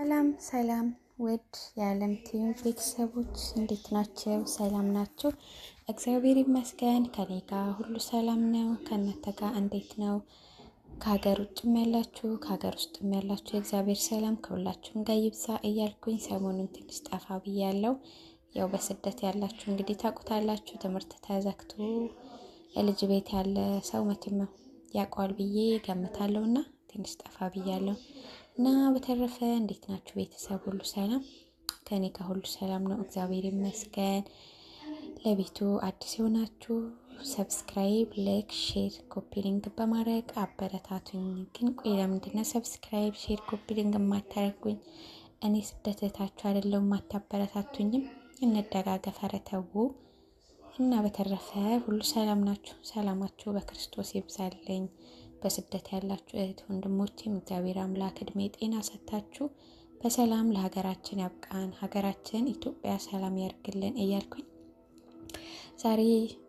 ሰላም ሰላም ውድ የዓለም ቲዩብ ቤተሰቦች እንዴት ናቸው? ሰላም ናቸው? እግዚአብሔር ይመስገን ከኔ ጋር ሁሉ ሰላም ነው። ከእናንተ ጋር እንዴት ነው? ከሀገር ውጭም ያላችሁ ከሀገር ውስጥም ያላችሁ የእግዚአብሔር ሰላም ከሁላችሁም ጋር ይብዛ እያልኩኝ ሰሞኑን ትንሽ ጠፋ ብያለሁ። ያው በስደት ያላችሁ እንግዲህ ታውቁታላችሁ፣ ትምህርት ተዘግቶ የልጅ ቤት ያለ ሰው መቼም ያውቀዋል ብዬ ገምታለሁና ትንሽ ጠፋ ብያለሁ። እና በተረፈ እንዴት ናችሁ ቤተሰብ? ሁሉ ሰላም? ከኔ ጋር ሁሉ ሰላም ነው፣ እግዚአብሔር ይመስገን። ለቤቱ አዲስ የሆናችሁ ሰብስክራይብ፣ ላይክ፣ ሼር፣ ኮፒ ሊንክ በማድረግ አበረታቱኝ። ግን ቆይ ለምንድነው ሰብስክራይብ፣ ሼር፣ ኮፒ ሊንክ የማታደርጉኝ? እኔ ስደተታችሁ አይደለሁም የማታበረታቱኝም? እንደጋገፍ፣ ኧረ ተው። እና በተረፈ ሁሉ ሰላም ናችሁ? ሰላማችሁ በክርስቶስ ይብዛልኝ። በስደት ያላችሁ እህት ወንድሞቼም እግዚአብሔር አምላክ እድሜ ጤና ሰጥታችሁ በሰላም ለሀገራችን ያብቃን፣ ሀገራችን ኢትዮጵያ ሰላም ያርግልን እያልኩኝ ዛሬ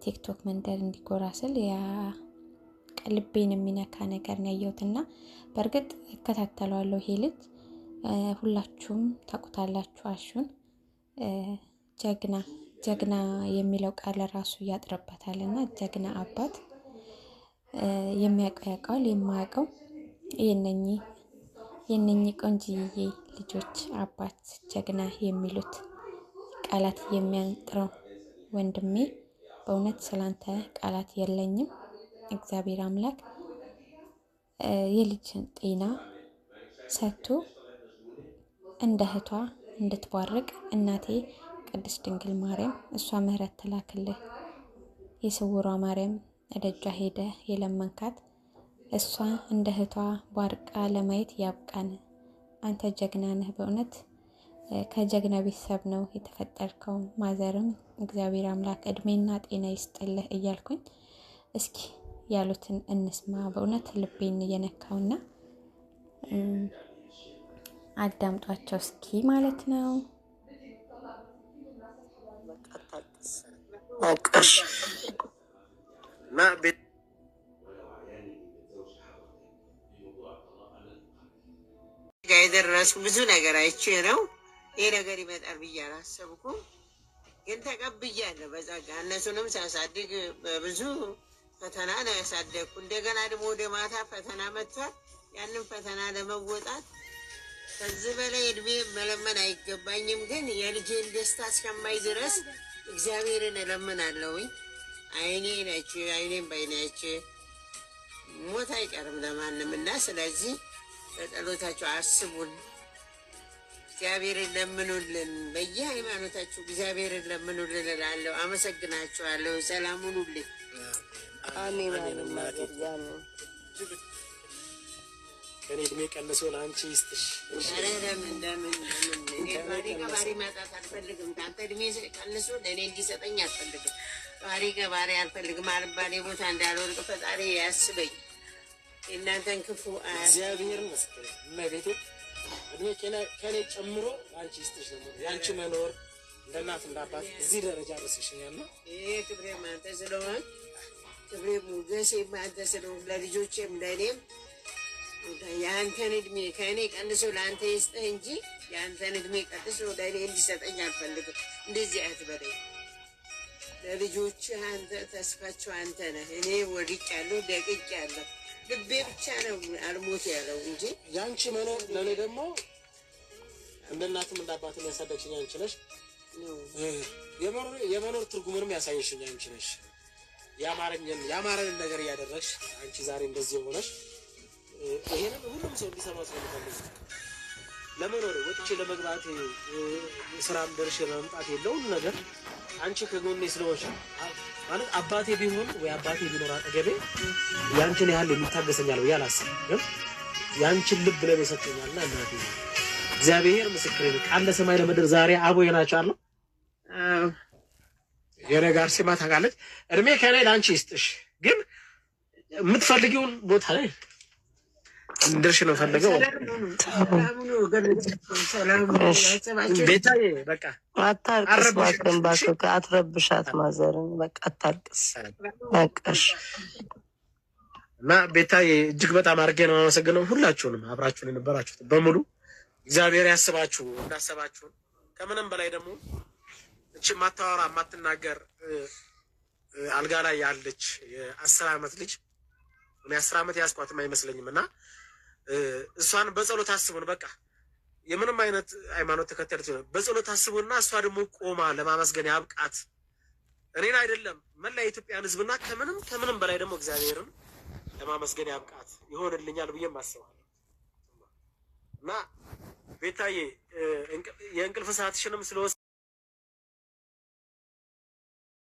ቲክቶክ መንደር እንዲጎራ ስል ልቤን የሚነካ ነገር ነው ያየሁትና በእርግጥ እከታተለዋለሁ። ይሄ ልጅ ሁላችሁም ታውቁታላችሁ። አሹን ጀግና የሚለው ቃል ራሱ ያጥርበታልና ጀግና አባት የሚያውቀው ያውቃል፣ የማያውቀው የነኚህ ቆንጂዬ ልጆች አባት ጀግና የሚሉት ቃላት የሚያንጥረው ወንድሜ፣ በእውነት ስላንተ ቃላት የለኝም። እግዚአብሔር አምላክ የልጅን ጤና ሰጥቶ እንደ እህቷ እንድትባርቅ እናቴ ቅድስት ድንግል ማርያም እሷ ምህረት ትላክልህ። የስውሯ ማርያም ደጇ ሄደ የለመንካት እሷ እንደ እህቷ ባርቃ ለማየት ያብቃን። አንተ ጀግና ነህ በእውነት ከጀግና ቤተሰብ ነው የተፈጠርከው። ማዘርም እግዚአብሔር አምላክ እድሜና ጤና ይስጥልህ እያልኩኝ እስኪ ያሉትን እንስማ። በእውነት ልቤን እየነካውና አዳምጧቸው እስኪ ማለት ነው። የደረሱ ብዙ ነገር አይቼ ነው ይሄ ነገር ይመጣል ብዬ አላሰብኩም፣ ግን ተቀብያለሁ በጸጋ። እነሱንም ሳሳድግ በብዙ ፈተና ነው ያሳደግኩ። እንደገና ደግሞ ወደ ማታ ፈተና መጥቷል። ያንን ፈተና ለመወጣት ከዚህ በላይ እድሜ መለመን አይገባኝም፣ ግን የልጄን ደስታ እስከማይ ድረስ እግዚአብሔርን እለምናለሁኝ። አይኔም ባይናች ሞት አይቀርም ለማንም እና ስለዚህ በጸሎታችሁ አስቡን፣ እግዚአብሔርን ለምኑልን፣ በየሃይማኖታችሁ እግዚአብሔርን ለምኑልን እላለሁ። አመሰግናችኋለሁ። ሰላም ሁኑልኝ። አሜን። ከኔ እድሜ ቀንሶ ለአንቺ ይስጥሽ። ለምን ከባሪ ማጣት አልፈልግም። ከአንተ እድሜ ቀንሶ ለእኔ እንዲሰጠኝ አልፈልግም። ባሪ ከባሪ አልፈልግም። አልባሌ ቦታ እንዳልወድቅ ፈጣሪ ያስበኝ። የእናንተን ክፉ እግዚአብሔር ይመስገን። እመቤቴ እድሜ ከኔ ጨምሮ ለአንቺ ይስጥሽ። ደግሞ የአንቺ መኖር እንደ እናት እንደ አባት እዚህ ደረጃ ደርስሽኛል ነው። ይሄ ክብሬም አንተ ስለሆን ክብሬም ሞገሴም አንተ ስለሆን ለልጆቼም ለእኔም የአንተን እድሜ ከእኔ ቀንሶ ለአንተ ይስጥህ እንጂ የአንተን እድሜ ቀንሶ ለእኔ እንዲሰጠኝ አልፈልግም። እንደዚህ አትበለኝ። ለልጆችህ አንተ ተስፋቸው አንተ ነህ። እኔ ወድቄያለሁ፣ ደቅቄያለሁ። ልቤ ብቻ ነው አልሞት ያለው እንጂ ያንቺ መኖር ለእኔ ደግሞ እንደ እናትም እንደ አባትም ያሳደግሽኝ አንቺ ነሽ። የመኖር ትርጉምንም ያሳየሽኝ አንቺ ነሽ። ያማረንን ነገር እያደረግሽ አንቺ ዛሬ እንደዚህ ሆነሽ ይሄንን ሁሉም ሰው እንዲሰማ ስለምፈልግ ለመኖር ወጥቼ ለመግባት ስራም ደርሼ ለመምጣት የለውም ነገር አንቺ ከጎኔ ስለሆንሽ ማለት አባቴ ቢሆን ወይ አባቴ ቢኖር አጠገቤ ያንቺን ያህል የሚታገሰኛል ብዬ አላስብም። ግን ያንቺን ልብ ለኔ ሰጥቶኛልና እናቴ እግዚአብሔር ምስክሬ ነው። ቃል ለሰማይ ለምድር ዛሬ አቦ ይናቻለሁ። የነጋር ሲማ ታውቃለች። እድሜ ከኔ ለአንቺ ይስጥሽ። ግን የምትፈልጊውን ቦታ ላይ እንደርሽ ነው ፈልገው ቤታዬ በቃ አታልቅስ፣ አትረብሻት ማዘርን በቃ አታልቅስ በቃሽ። እና ቤታዬ እጅግ በጣም አድርጌ ነው የማመሰግነው ሁላችሁንም አብራችሁን የነበራችሁት በሙሉ እግዚአብሔር ያስባችሁ እንዳሰባችሁ። ከምንም በላይ ደግሞ እቺ ማታወራ ማትናገር አልጋ ላይ ያለች የ10 ዓመት ልጅ እኔ 10 ዓመት ያስቋትም አይመስለኝም እና እሷን በጸሎት አስቡን። በቃ የምንም አይነት ሃይማኖት ተከታዮች በጸሎት አስቡና እሷ ደግሞ ቆማ ለማመስገን ያብቃት። እኔን አይደለም መላ የኢትዮጵያን ሕዝብና ከምንም በላይ ደግሞ እግዚአብሔርን ለማመስገን ያብቃት ይሆንልኛል ብዬ አስባለሁ። እና ቤታዬ የእንቅልፍ ሰዓትሽንም ስለወሰድሽ